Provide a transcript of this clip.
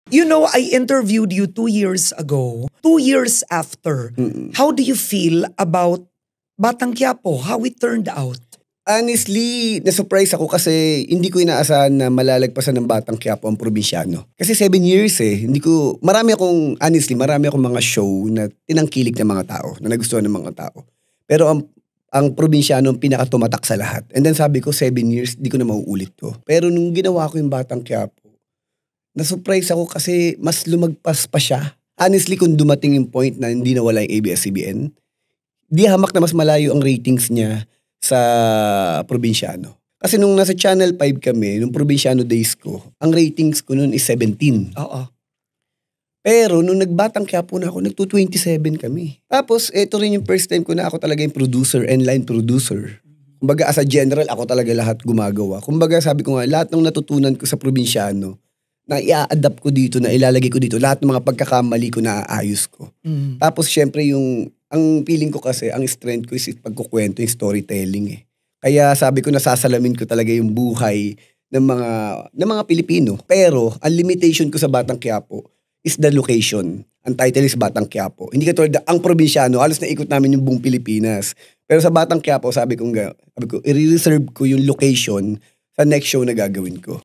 You know, I interviewed you 2 years ago. 2 years after, how do you feel about Batang Quiapo? How it turned out? Honestly, na-surprise ako kasi hindi ko inaasahan na malalagpasan ng Batang Quiapo ang probinsyano. Kasi 7 years marami akong mga show na tinangkilik ng mga tao, na nagustuhan ng mga tao. Pero ang probinsyano ang pinakatumatak sa lahat. And then sabi ko, 7 years, di ko na mauulit to. Pero nung ginawa ko yung Batang Quiapo, na-surprise ako kasi mas lumagpas pa siya. Honestly, kung dumating yung point na hindi na wala yung ABS-CBN, di hamak na mas malayo ang ratings niya sa probinsyano. Kasi nung nasa Channel 5 kami, nung probinsyano days ko, ang ratings ko noon is 17. Oo. Pero nung nagbatang Quiapo na ako, nagto-27 kami. Tapos, ito rin yung first time ko na ako talaga yung producer and line producer. Kumbaga, as a general, ako talaga lahat gumagawa. Kumbaga, sabi ko nga, lahat ng natutunan ko sa probinsyano, na i-adapt ko dito, na ilalagay ko dito, lahat ng mga pagkakamali ko na aayos ko. Tapos, syempre, ang feeling ko kasi, ang strength ko is pagkukwento, yung storytelling Kaya sabi ko, nasasalamin ko talaga yung buhay ng mga Pilipino. Pero, ang limitation ko sa Batang Quiapo is the location. Ang title is Batang Quiapo. Hindi katulad ang probinsyano, halos naikot namin yung buong Pilipinas. Pero sa Batang Quiapo, sabi ko, i-reserve ko yung location sa next show na gagawin ko.